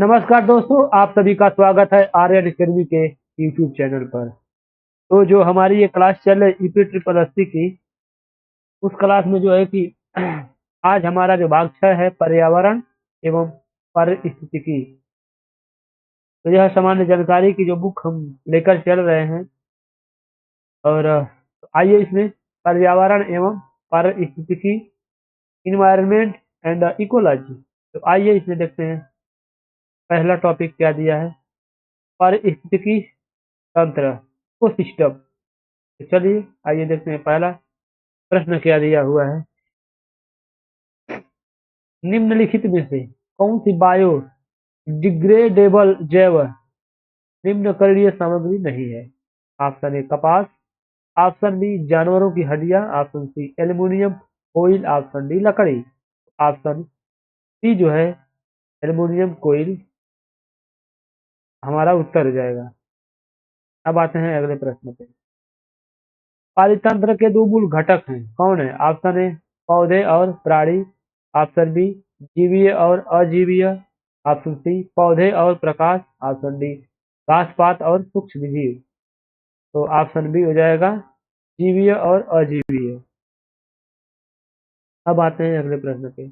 नमस्कार दोस्तों, आप सभी का स्वागत है आर्यन अकेडमी के यूट्यूब चैनल पर। तो जो हमारी ये क्लास चल रही ईपी ट्रिपल एससी की, उस क्लास में जो है कि आज हमारा जो भाग 6 है पर्यावरण एवं पारिस्थितिकी। तो यह सामान्य जानकारी की जो बुक हम लेकर चल रहे हैं। और आइए इसमें पर्यावरण एवं पारिस्थितिकी, इन्वायरमेंट एंड इकोलॉजी। तो आइए इसमें देखते हैं पहला टॉपिक क्या दिया है। पारिस्थितिकी तंत्र को सिस्टम। तो चलिए आइए देखते हैं पहला प्रश्न क्या दिया हुआ है। निम्नलिखित में से कौन सी बायो डिग्रेडेबल जैव निम्नकरणीय सामग्री नहीं है? ऑप्शन ए कपास, ऑप्शन बी जानवरों की हड्डियां, ऑप्शन सी एल्युमिनियम कोयल, ऑप्शन डी लकड़ी। ऑप्शन सी जो है एल्युमिनियम कोयल हमारा उत्तर हो जाएगा। अब आते हैं अगले प्रश्न पे। पारितंत्र के दो मूल घटक हैं, कौन है? ऑप्शन ए पौधे और प्राणी, ऑप्शन बी जीवीय और अजीवीय, ऑप्शन सी पौधे और प्रकाश, ऑप्शन डी घास पात और सूक्ष्म जीव। तो ऑप्शन बी हो जाएगा जीवीय और अजीवीय। अब आते हैं अगले प्रश्न पे।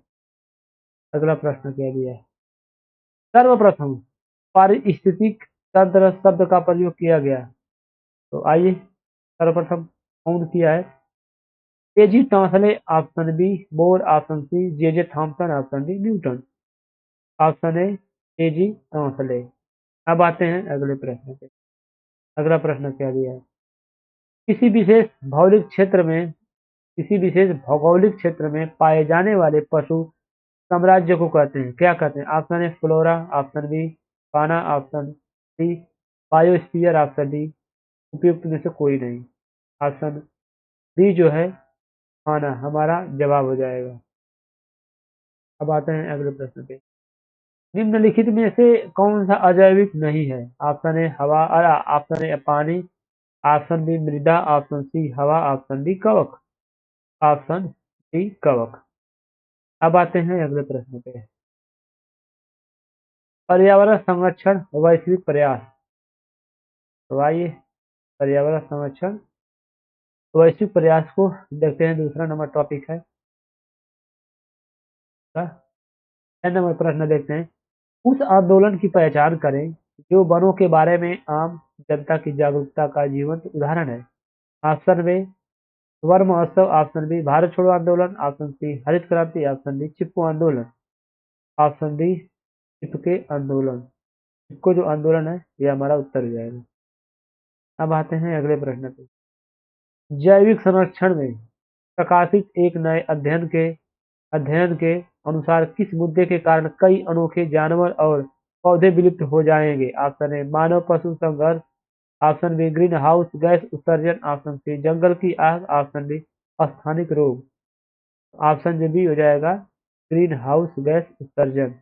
अगला प्रश्न क्या दिया है। सर्वप्रथम पारिस्थितिक तंत्र शब्द का प्रयोग किया गया। तो आइए सर्वप्रथम कौन किया है? A G Tansley, option B Bohr, option C J Thomson, option D Newton. Option A A G Tansley. अब आते हैं अगले प्रश्न पे। अगला प्रश्न क्या दिया है। किसी विशेष भौगोलिक क्षेत्र में किसी विशेष भौगोलिक क्षेत्र में पाए जाने वाले पशु साम्राज्य को कहते हैं, क्या कहते हैं? Option A flora, option B fauna, option C biosphere, option D उपयुक्त में से कोई नहीं। ऑप्शन डी जो है फाना हमारा जवाब हो जाएगा। अब आते हैं अगले प्रश्न पे। निम्नलिखित में से कौन सा अजैविक नहीं है? ऑप्शन ए हवा, ऑप्शन ए पानी, ऑप्शन बी मृदा, ऑप्शन सी हवा, ऑप्शन डी कवक। ऑप्शन डी कवक। अब आते हैं अगले प्रश्न पे। पर्यावरण संरक्षण वैश्विक प्रयास। तो आइए पर्यावरण संरक्षण वैश्विक प्रयास को देखते हैं। दूसरा नंबर टॉपिक है। 6 नंबर प्रश्न देखते हैं। उस आंदोलन की पहचान करें जो वनों के बारे में आम जनता की जागरूकता का जीवंत उदाहरण है। ऑप्शन बी वन महोत्सव, ऑप्शन बी भारत छोड़ो आंदोलन, ऑप्शन सी हरित क्रांति, ऑप्शन डी चिपको आंदोलन। ऑप्शन डी चिपके आंदोलन। चिपको जो आंदोलन है ये हमारा उत्तर हो जाएगा। अब आते हैं अगले प्रश्न पे। जैविक संरक्षण में प्रकाशित एक नए अध्ययन के अनुसार किस मुद्दे के कारण कई अनोखे जानवर और पौधे विलुप्त हो जाएंगे? ऑप्शन ए मानव पशु संघर्ष, option B green house gas उत्सर्जन, ऑप्शन सी जंगल की आग, ऑप्शन डी स्थानिक रोग। ऑप्शन जो बी हो जाएगा ग्रीन हाउस गैस उत्सर्जन।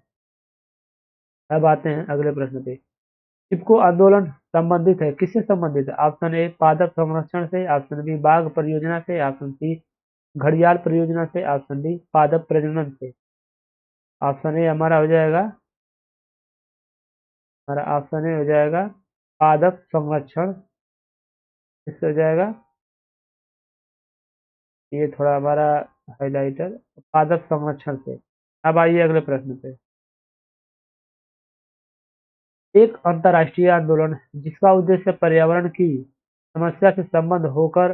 अब आते हैं अगले प्रश्न पे। चिपको आंदोलन संबंधित है, किससे संबंधित है? ऑप्शन ए पादप संरक्षण से, ऑप्शन बी बाघ परियोजना से, ऑप्शन सी घड़ियाल परियोजना से, ऑप्शन डी पादप प्रजनन से। ऑप्शन ए हमारा हो जाएगा हमारा ऑप्शन ए हो जाएगा पादप संरक्षण। इससे हो जाएगा ये थोड़ा हमारा हाइलाइटर पादप संरक्षण से। अब आइए अगले प्रश्न पे। एक अंतर्राष्ट्रीय आंदोलन जिसका उद्देश्य पर्यावरण की समस्या से संबंध होकर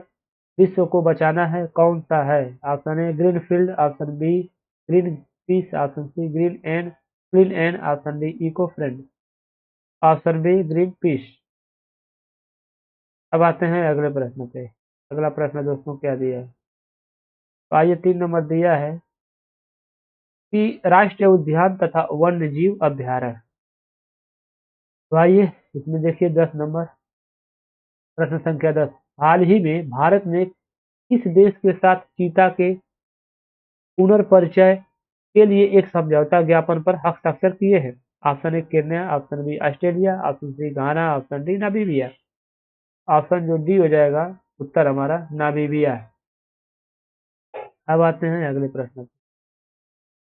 विश्व को बचाना है, कौन सा है? Option A green field, option B green peace, option C green and clean and, option D eco friend. Option B green peace. अब आते हैं अगले प्रश्न पे। अगला प्रश्न दोस्तों क्या दिया है। तो आइए 3 नंबर दिया है कि राष्ट्रीय उद्यान तथा वन्य जीव अभ्यारण्य। तो आइए इसमें देखिए 10 नंबर प्रश्न संख्या 10। हाल ही में भारत ने किस देश के साथ चीता के पुनर्परिचय के लिए एक समझौता ज्ञापन पर हस्ताक्षर किए हैं? Option A Kenya, option B Australia, option C Ghana, option D Namibia. Option जो डी हो जाएगा उत्तर हमारा नामीबिया है। अब आते हैं अगले प्रश्न।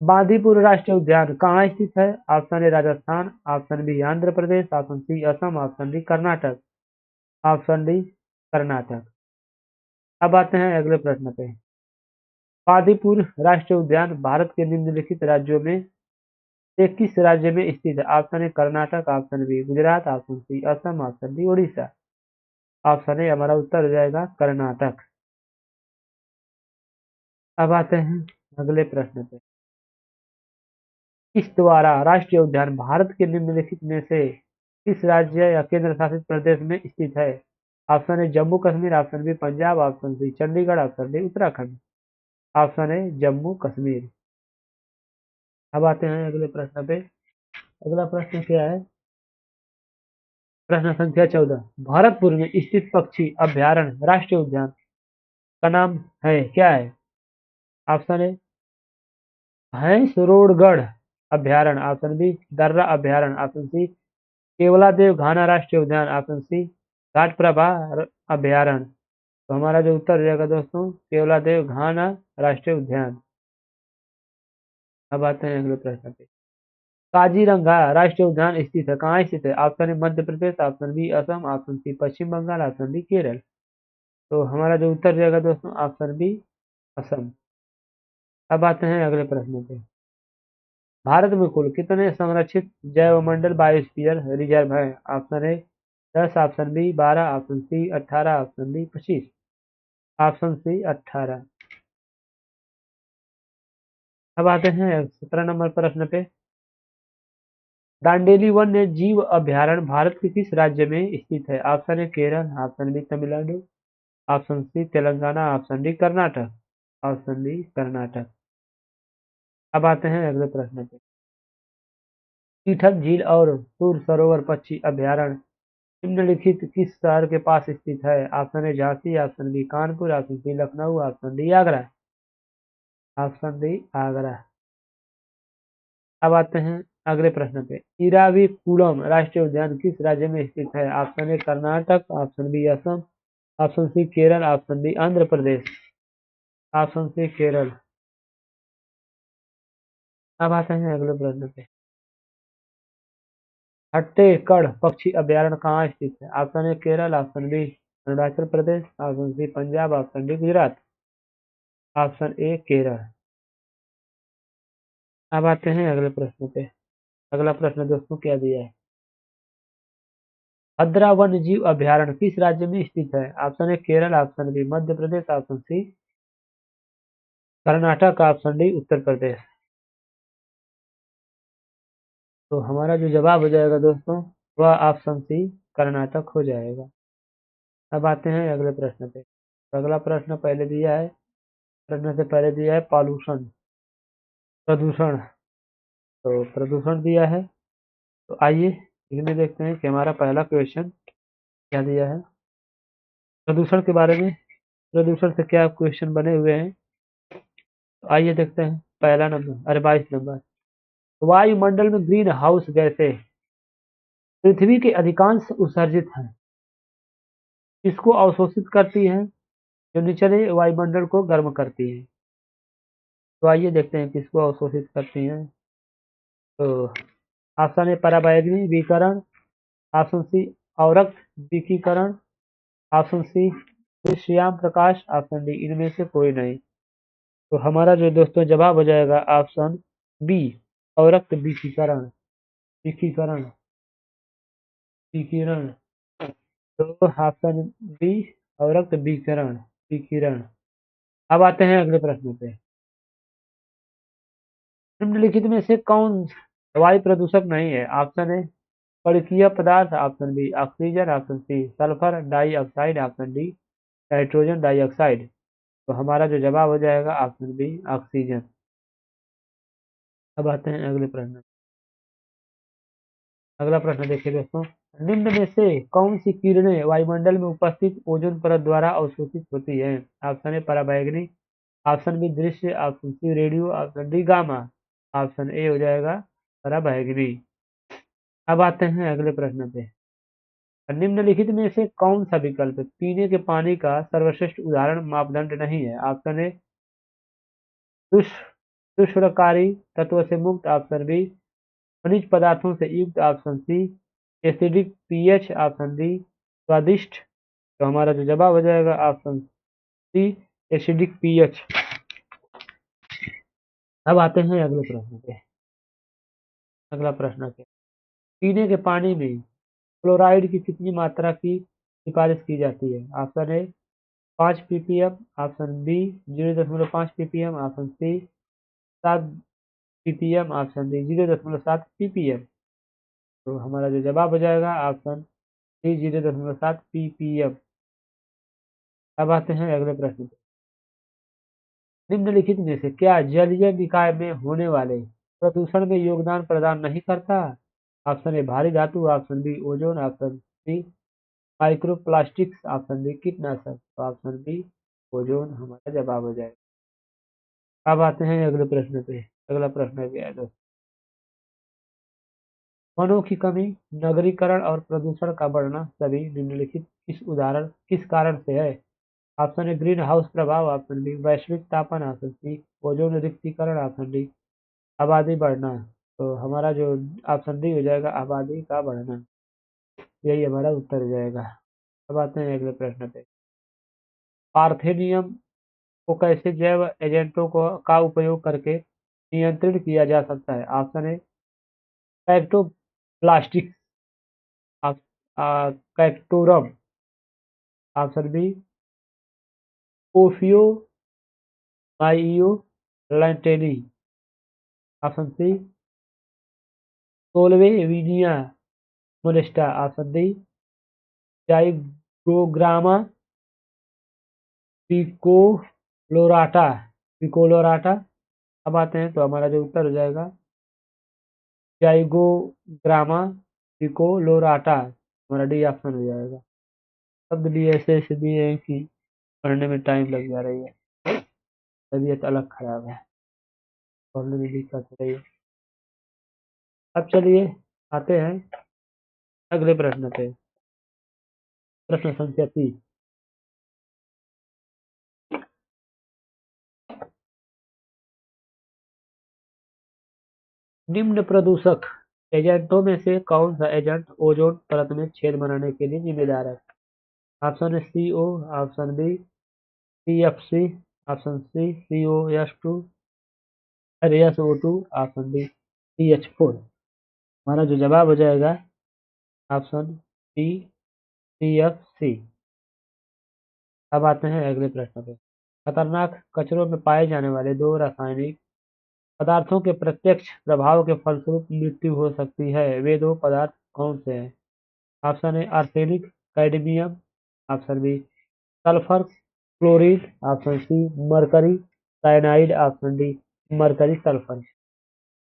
बांदीपुर राष्ट्रीय उद्यान कहाँ स्थित है? Option A Rajasthan, option B Andhra Pradesh, option C Assam, option D Karnataka. Option D Karnataka. अब आते हैं अगले प्रश्न पे। बांदीपुर राष्ट्रीय उद्यान भारत के निम्नलिखित राज्यों में से किस राज्य में स्थित है? Option A Karnataka, option B Gujarat, option C Assam, option D Orissa. Option A हमारा उत्तर हो जाएगा कर्नाटक। अब आते हैं अगले प्रश्न पे। किस द्वारा राष्ट्रीय उद्यान भारत के निम्नलिखित में से किस राज्य या केंद्र शासित प्रदेश में स्थित है? Option A Jammu Kashmir, option B Punjab, option C Chandigarh, option D Uttarakhand. Option A Jammu Kashmir. अब आते हैं अगले प्रश्न पे। अगला प्रश्न क्या है? प्रश्न संख्या 14। भरतपुर में स्थित पक्षी अभ्यारण्य राष्ट्रीय उद्यान का नाम है क्या है? ऑप्शन ए भैंसरोडगढ़ अभ्यारण्य, ऑप्शन बी दर्रा अभ्यारण्य, ऑप्शन सी केवलादेव घाना राष्ट्रीय उद्यान, ऑप्शन सी घाटप्रभा अभ्यारण्य। तो हमारा जो उत्तर हो जाएगा दोस्तों केवलादेव घाना राष्ट्रीय उद्यान। अब आते हैं अगले प्रश्न पे। काजीरंगा राष्ट्रीय उद्यान स्थित है कहाँ स्थित है? Option A Madhya Pradesh, option B Assam, option C Paschim Bengal, option D Kerala. तो हमारा जो उत्तर रहेगा दोस्तों ऑप्शन बी असम। अब आते हैं अगले प्रश्न पे। भारत में कुल कितने संरक्षित जैवमंडल बायोस्फीयर रिजर्व है? Option A 10, option B 12, option C 18, option D 25। Option C 18। अब आते हैं 17 नंबर प्रश्न पे। दांडेली वन्य जीव अभयारण्य भारत के किस राज्य में स्थित है? Option A Kerala, option B Tamil Nadu, option C Telangana, option D Karnataka. Option D Karnataka. अब आते हैं अगले प्रश्न पे। तीठन झील और सूर सरोवर पक्षी अभयारण्य निम्नलिखित किस शहर के पास स्थित है? Option A Jhansi, option B Kanpur, option C Lucknow, option D Agra. Option D Agra. अब आते हैं अगले प्रश्न पे। इराविकुलम राष्ट्रीय उद्यान किस राज्य में स्थित है? Option A Karnataka, option B Assam, option C Kerala, option D Andhra Pradesh. Option C Kerala. अब आते हैं अगले प्रश्न पे। हट्टेकड़ पक्षी अभयारण्य कहाँ स्थित है? Option A Kerala, option B Arunachal Pradesh, option C Punjab, option D Gujarat. Option A Kerala. अब आते हैं अगले प्रश्न पे। अगला प्रश्न दोस्तों क्या दिया है? भद्रा वन्य जीव अभयारण्य किस राज्य में स्थित है? Option A Kerala, option B Madhya Pradesh, option C Karnataka, option D Uttar Pradesh. तो हमारा जो जवाब हो जाएगा दोस्तों वह ऑप्शन सी कर्नाटक हो जाएगा। अब आते हैं अगले प्रश्न पे। तो अगला प्रश्न पहले दिया है, प्रश्न से पहले दिया है पॉल्यूशन प्रदूषण। तो प्रदूषण दिया है। तो आइए इसमें देखते हैं कि हमारा पहला क्वेश्चन क्या दिया है प्रदूषण के बारे में। प्रदूषण से क्या क्वेश्चन बने हुए हैं तो आइए देखते हैं। पहला नंबर, अरे 22 नंबर। वायुमंडल में ग्रीन हाउस गैसें पृथ्वी के अधिकांश उत्सर्जित हैं, किसको अवशोषित करती हैं? जो निचले वायुमंडल को गर्म करती है। तो आइए देखते हैं किसको अवशोषित करती हैं। तो ऑप्शन ए पराबैंगनी विकिरण, ऑप्शन सी अवरक्त विकिरण, ऑप्शन सी दृश्यमान प्रकाश, ऑप्शन डी इनमें से कोई नहीं। तो हमारा जो दोस्तों जवाब हो जाएगा ऑप्शन बी अवरक्त विकिरण। विकिरण विकिरण। तो ऑप्शन बी अवरक्त विकिरण विकिरण। अब आते हैं अगले प्रश्न पे। निम्नलिखित में से कौन वायु प्रदूषक नहीं है? ऑप्शन ए परकीय पदार्थ, option B oxygen, option C sulphur dioxide, option D nitrogen dioxide. तो हमारा जो जवाब हो जाएगा ऑप्शन बी ऑक्सीजन। अब आते हैं अगले प्रश्न। अगला प्रश्न देखिए दोस्तों। निम्न में से कौन सी किरणें वायुमंडल में उपस्थित ओजोन परत द्वारा अवशोषित होती है? ऑप्शन ए पराबैंगनी, ऑप्शन बी दृश्य, option C radio, option D gamma. Option A हो जाएगा पराबैंगनी। अब आते हैं अगले प्रश्न पे। निम्नलिखित में से कौन सा विकल्प पीने के पानी का सर्वश्रेष्ठ उदाहरण मापदंड नहीं है? ऑप्शन ए शुष्ककारी तत्व से मुक्त ऑप्शन बी, खनिज पदार्थों से युक्त option C, acidic pH option D, स्वादिष्ट। तो हमारा जो जवाब हो जाएगा ऑप्शन सी, एसिडिक पीएच। अब आते हैं अगले प्रश्न पे। अगला प्रश्न है, पीने के पानी में फ्लोराइड की कितनी मात्रा की सिफारिश की जाती है? Option A 5 ppm, option B 0.5 ppm, option C 7 ppm, option D 0.7 ppm। तो हमारा जो जवाब हो जाएगा ऑप्शन डी 0.7 ppm। अब आते हैं अगले प्रश्न पे। निम्नलिखित में से क्या जलीय निकाय में होने वाले प्रदूषण में योगदान प्रदान नहीं करता? ऑप्शन ए भारी धातु, option B ozone, option C microplastics, option D कीटनाशक। तो ऑप्शन बी ओजोन हमारा जवाब हो जाएगा। अब आते हैं अगले प्रश्न पे। अगला प्रश्न क्या है दोस्तों, वनों की कमी, नगरीकरण और प्रदूषण का बढ़ना सभी निम्नलिखित किस कारण से है? ऑप्शन ए ग्रीन हाउस प्रभाव, ऑप्शन बी वैश्विक तापन, ऑप्शन सी ओजोन रिक्तीकरण, ऑप्शन डी आबादी बढ़ना। तो हमारा जो ऑप्शन डी हो जाएगा आबादी का बढ़ना, यही हमारा उत्तर हो जाएगा। अब आते हैं अगले प्रश्न पे। पार्थेनियम को कैसे जैव एजेंटों का उपयोग करके नियंत्रित किया जा सकता है? ऑप्शन ए कैक्टोप्लास्टिक्स, कैक्टोरम, ऑप्शन बी ओफियो माइयो लैंटेनी, option C सोल्वेविनिया मोनेस्टा, option D Zygogramma पिकोलोराटा पिकोलोराटा। अब आते हैं तो हमारा जो उत्तर हो जाएगा जाइगोग्रामा पिकोलोराटा, हमारा डी ऑप्शन हो जाएगा। शब्द भी ऐसे ऐसे दिए हैं कि पढ़ने में टाइम लग जा रही है, तबीयत अलग खराब है, पढ़ने में दिक्कत हो रही है। अब चलिए आते हैं अगले प्रश्न पे। प्रश्न संख्या 30। निम्न प्रदूषक एजेंटों में से कौन सा एजेंट ओजोन परत में छेद बनाने के लिए जिम्मेदार है? Option A CO, option B CFC, option C CO2 अरे SO2, ऑप्शन डी CH4। हमारा जो जवाब हो जाएगा ऑप्शन बी CFC। अब आते हैं अगले प्रश्न पे। खतरनाक कचरों में पाए जाने वाले दो रासायनिक पदार्थों के प्रत्यक्ष प्रभाव के फलस्वरूप मृत्यु हो सकती है, वे दो पदार्थ कौन से हैं? Option A arsenic cadmium, option B sulphur chlorine, option C mercury cyanide, option D mercury sulphur.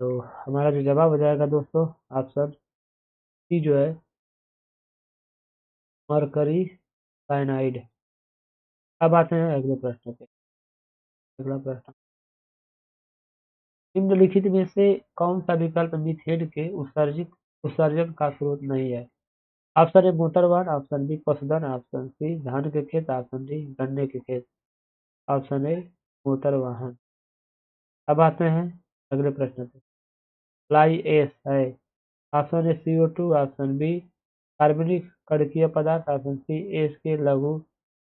तो हमारा जो जवाब हो जाएगा दोस्तों ऑप्शन सी जो है मरकरी साइनाइड। अब आते हैं अगले प्रश्न पे। अगला प्रश्न, निम्नलिखित में से कौन सा विकल्प मीथेन के उत्सर्जन का स्रोत नहीं है? ऑप्शन ए मोटर वाहन, ऑप्शन बी पशुधन, ऑप्शन सी धान के खेत, ऑप्शन डी गन्ने के खेत। ऑप्शन ए मोटर वाहन। अब आते हैं अगले प्रश्न पे। फ्लाई एश है, option A CO2, option B कार्बनिक कणकीय पदार्थ, ऑप्शन सी एश के लघु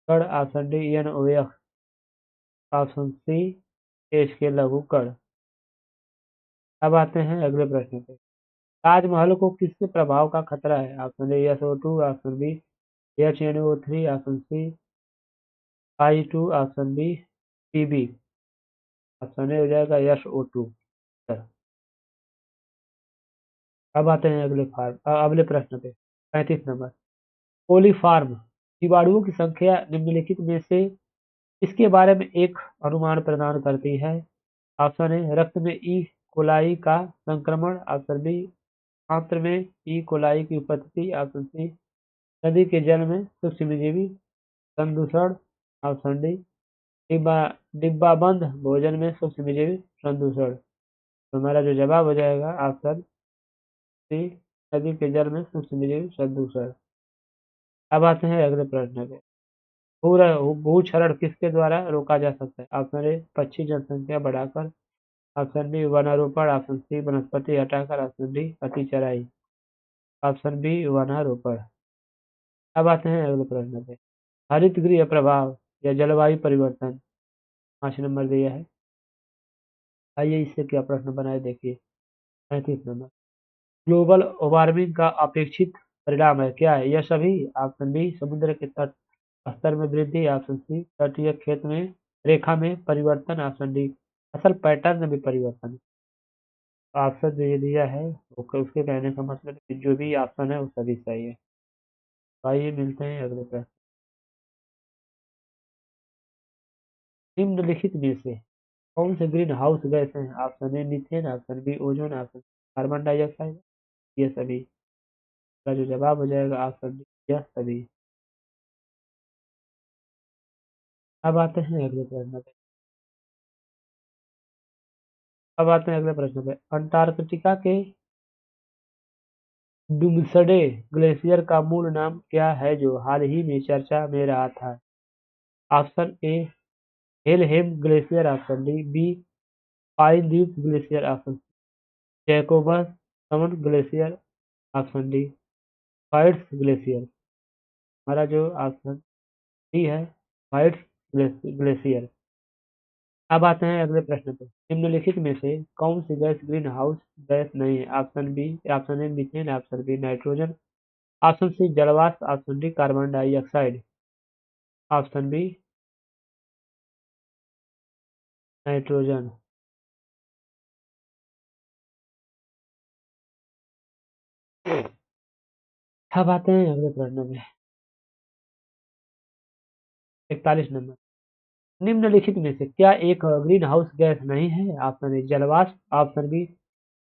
कण, option D NOx, option C ash के लघु कण। अब आते हैं अगले प्रश्न पे। ताजमहल को किसके प्रभाव का खतरा है? Option A SO2, option B HNO3, option C I2, option B PB। Option A हो जाएगा SO2। अब आते हैं अगले प्रश्न पे। 35 नंबर। कोलीफार्म जीवाणुओं की संख्या निम्नलिखित में से इसके बारे में एक अनुमान प्रदान करती है? ऑप्शन ए रक्त में ई कोलाई का संक्रमण, ऑप्शन बी आंत्र में ई कोलाई की उपस्थिति, ऑप्शन सी नदी के जल में सूक्ष्मजीवी संदूषण, ऑप्शन डी डिब्बा डिब्बाबंद भोजन में सूक्ष्मजीवी संदूषण। तो हमारा जो जवाब हो जाएगा ऑप्शन सी नदी के जल में सूक्ष्मजीवी संदूषण। अब आते हैं अगले प्रश्न पे। भूक्षरण किसके द्वारा रोका जा सकता है? ऑप्शन ए पक्षी जनसंख्या बढ़ाकर, ऑप्शन बी वनारोपण, ऑप्शन सी वनस्पति हटाकर, ऑप्शन डी अति चराई। ऑप्शन बी वनारोपण। अब आते हैं अगले प्रश्न पे। हरित गृह प्रभाव या जलवायु परिवर्तन 5 नंबर दिया है। आइए इससे क्या प्रश्न बनाए देखिए। 35 नंबर। ग्लोबल वार्मिंग का अपेक्षित परिणाम है क्या है? यह सभी। ऑप्शन बी समुद्र के तट स्तर में वृद्धि, ऑप्शन सी तटीय क्षेत्र में रेखा में परिवर्तन, ऑप्शन डी फसल पैटर्न में परिवर्तन। ऑप्शन जो ये दिया है उसके कहने का मतलब है कि जो भी ऑप्शन है वो सभी सही है। तो आइए मिलते हैं अगले प्रश्न। निम्नलिखित में से कौन से ग्रीन हाउस गैस हैं? Option A methane, option B ozone, option carbon dioxide. ये सभी का जो जवाब हो जाएगा ऑप्शन डी यह सभी। अब आते हैं अगले प्रश्न पे। अब आते हैं अगले प्रश्न पे। अंटार्कटिका के डुम्सडे ग्लेशियर का मूल नाम क्या है जो हाल ही में चर्चा में रहा था? Option A Helheim glacier, option B Pine द्वीप glacier, option C Jakobshavn glacier, option D Thwaites glacier. हमारा जो ऑप्शन डी है वाइट्स ग्लेशियर। अब आते हैं अगले प्रश्न पे। निम्नलिखित में से कौन सी गैस ग्रीन हाउस गैस नहीं है? Option B, option A methane, option B nitrogen, option C जलवाष्प, option D carbon dioxide. Option B nitrogen. अब आते हैं अगले प्रश्न में। 41 नंबर। निम्नलिखित में से क्या एक ग्रीन हाउस गैस नहीं है? ऑप्शन ए जलवाष्प, option B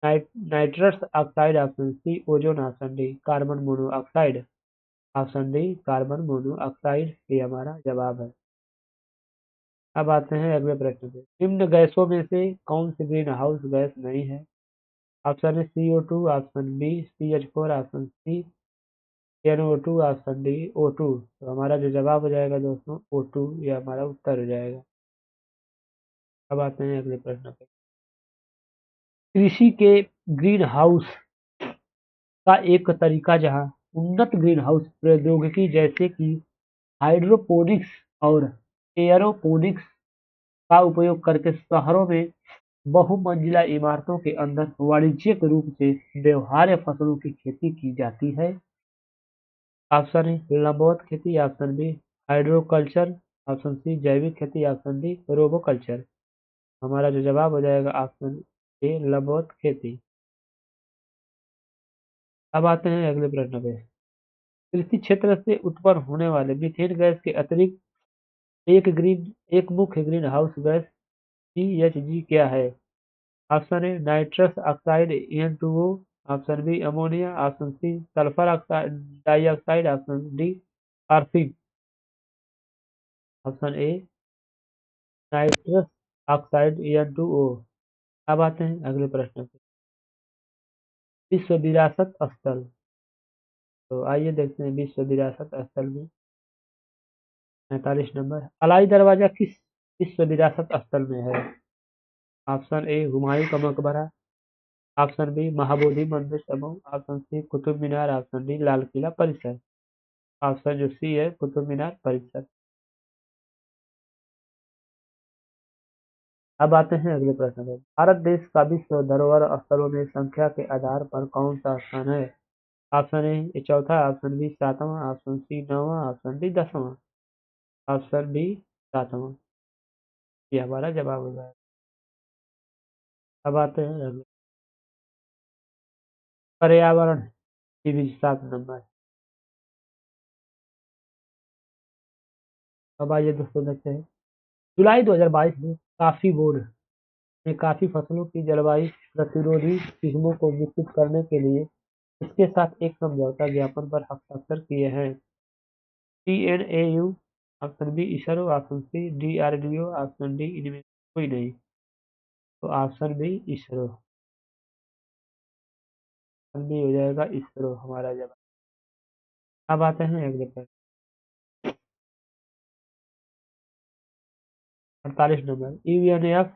nitrous oxide, option C ozone, option D carbon monoxide. Option D carbon monoxide ये हमारा जवाब है। अब आते हैं अगले प्रश्न पे। निम्न गैसों में से कौन सी ग्रीन हाउस गैस नहीं है? Option A CO2, option B CH4, option C NO2, option D O2। तो हमारा जो जवाब हो जाएगा दोस्तों O2 ये हमारा उत्तर हो जाएगा। अब आते हैं अगले प्रश्न पे। कृषि के ग्रीन हाउस का एक तरीका जहां उन्नत ग्रीन हाउस प्रौद्योगिकी जैसे कि हाइड्रोपोनिक्स और एयरोपोनिक्स का उपयोग करके शहरों में बहुमंजिला इमारतों के अंदर वाणिज्यिक रूप से व्यवहार्य फसलों की खेती की जाती है। ऑप्शन ए लंबवत खेती, option B hydroculture, option C जैविक खेती, ऑप्शन डी रोबोकल्चर। हमारा जो जवाब हो जाएगा ऑप्शन ए लंबवत खेती। अब आते हैं अगले प्रश्न पे। कृषि क्षेत्र से उत्पन्न होने वाले मीथेन गैस के अतिरिक्त एक मुख्य ग्रीन हाउस गैस CHG क्या है? Option A nitrous oxide N2O, option B ammonia, option C sulphur oxide dioxide, option D arsine. Option A nitrous oxide N2O। अब आते हैं अगले प्रश्न पे। विश्व विरासत स्थल। तो आइए देखते हैं विश्व विरासत स्थल में। 45 नंबर। अलाई दरवाजा किस विश्व विरासत स्थल में है? ऑप्शन ए हुमायूं का मकबरा, ऑप्शन बी महाबोधि मंदिर समूह, option C Qutub Minar, option D Lal Qila परिसर। ऑप्शन जो सी है कुतुब मीनार परिसर। अब आते हैं अगले प्रश्न पे। भारत देश का विश्व धरोहर स्थलों में संख्या के आधार पर कौन सा स्थान है? ऑप्शन ए चौथा, ऑप्शन बी सातवां, ऑप्शन सी नौवां, ऑप्शन डी 10वां। ऑप्शन बी सातवां ये हमारा जवाब हो जाएगा। अब आते हैं अगले पर्यावरण की भी 7 नंबर। अब आइए दोस्तों देखते हैं। जुलाई 2022 में काफी बोर्ड ने काफी फसलों की जलवायु प्रतिरोधी किस्मों को विकसित करने के लिए इसके साथ एक समझौता ज्ञापन पर हस्ताक्षर किए हैं। TNAU, option B ISRO, option C DRDO, option D इनमें से कोई नहीं। तो option B ISRO. Option B हो जाएगा इसरो हमारा जवाब। अब आते हैं अगले पर। 48 number. UNF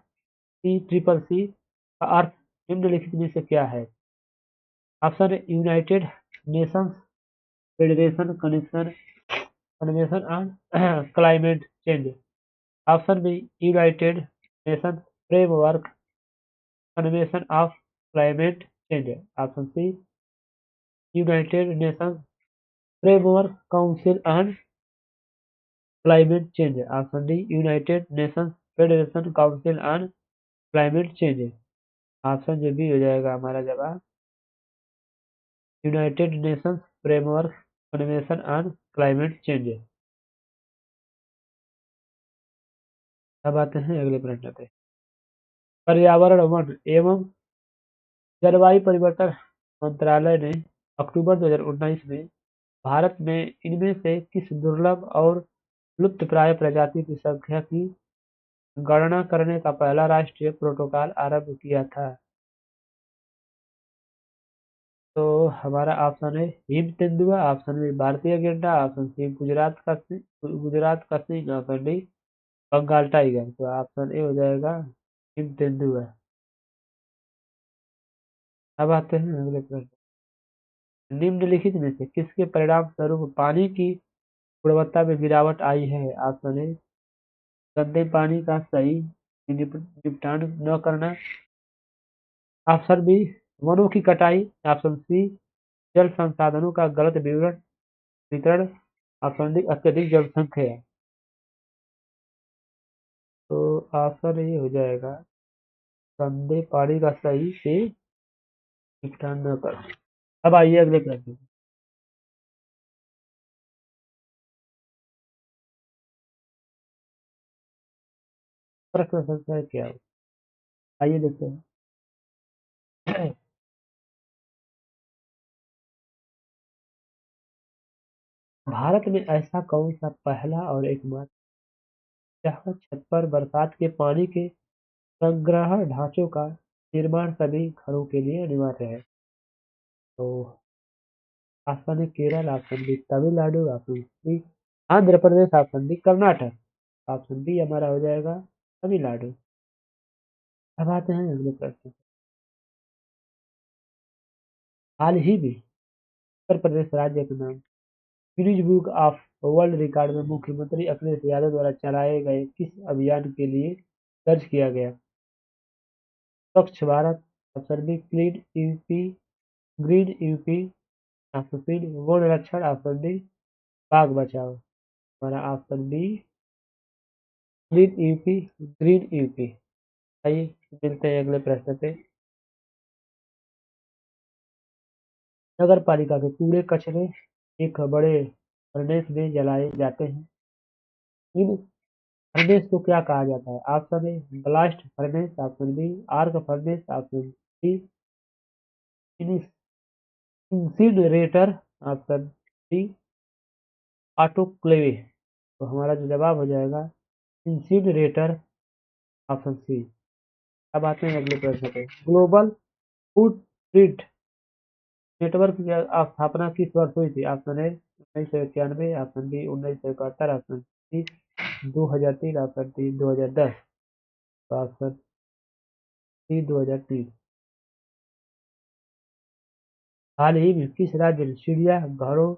C triple C का अर्थ निम्नलिखित में से क्या है? Option A United Nations Federation Convention on Climate Change. Option B United Nations Framework Convention of Climate Change. Option C United Nations Framework Council on Climate Change. Option D United Nations Federation Council on Climate Change. Option जो B हो जाएगा हमारा जवाब United Nations Framework Convention on Climate Change. अब आते हैं अगले प्रश्न पे। पर्यावरण वन एवं जलवायु परिवर्तन मंत्रालय ने अक्टूबर 2019 में भारत में इनमें से किस दुर्लभ और लुप्तप्राय प्रजाति की संख्या की गणना करने का पहला राष्ट्रीय प्रोटोकॉल आरंभ किया था? तो हमारा ऑप्शन है हिम तेंदुआ, ऑप्शन बी भारतीय गैंडा, ऑप्शन सी गुजरात का सिंह, ऑप्शन डी बंगाल टाइगर। तो ऑप्शन ए हो जाएगा हिम तेंदुआ। अब आते हैं अगले प्रश्न। निम्नलिखित में से किसके परिणाम स्वरूप पानी की गुणवत्ता में गिरावट आई है? ऑप्शन ए गंदे पानी का सही निपटान न करना, ऑप्शन बी वनों की कटाई, ऑप्शन सी जल संसाधनों का गलत वितरण, ऑप्शन डी अत्यधिक जनसंख्या। तो ऑप्शन ये हो जाएगा गंदे पानी का सही से निपटान न करना। अब आइए अगले प्रश्न। प्रश्न संख्या क्या है? आइए देखते हैं। भारत में ऐसा कौन सा पहला और एकमात्र जहाँ छत पर बरसात के पानी के संग्रह ढांचों का निर्माण सभी घरों के लिए अनिवार्य है? तो ऑप्शन है Kerala, option B Tamil Nadu, option C Andhra Pradesh, option D Karnataka. Option B हमारा हो जाएगा तमिलनाडु। अब आते हैं अगले प्रश्न। हाल ही में उत्तर प्रदेश राज्य का नाम Guinness book of world record में मुख्यमंत्री अखिलेश यादव द्वारा चलाए गए किस अभियान के लिए दर्ज किया गया? Swachh Bharat, option B clean UP, green UP, option C वन रक्षण, ऑप्शन डी बाघ बचाओ। हमारा option B clean UP, green UP. आइए मिलते हैं अगले प्रश्न पे। नगर पालिका के कूड़े कचरे एक बड़े फर्नेस में जलाए जाते हैं। इन फर्नेस को क्या कहा जाता है? Option A blast furnace, option B arc furnace, option C incinerator, option D autoclave. तो हमारा जो जवाब हो जाएगा इंसिनरेटर, ऑप्शन सी। अब आते हैं अगले प्रश्न पे। ग्लोबल फूड प्रिंट नेटवर्क की स्थापना किस वर्ष हुई थी? Option A 1991, option B 1971, option C 2003, option D 2010। तो ऑप्शन सी 2003। हाल ही में किस राज्य ने चिड़ियाघरों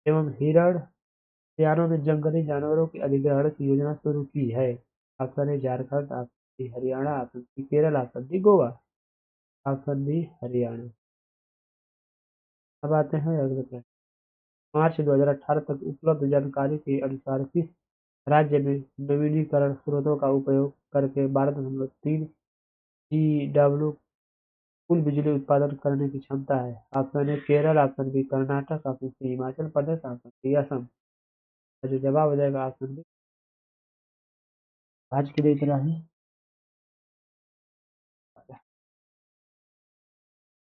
एवं हिरण उद्यानों में जंगली जानवरों के अधिग्रहण की योजना शुरू की है? Option A Jharkhand, option D Haryana, option C Kerala, option D Goa. Option D Haryana. अब आते हैं अगले प्रश्न। मार्च 2018 तक उपलब्ध जानकारी के अनुसार किस राज्य में नवीनीकरण स्रोतों का उपयोग करके 12.3 GW कुल बिजली उत्पादन करने की क्षमता है? Option A Kerala, option B Karnataka, option C Himachal Pradesh, option D Assam. जो जवाब हो जाएगा ऑप्शन बी। आज के लिए इतना ही।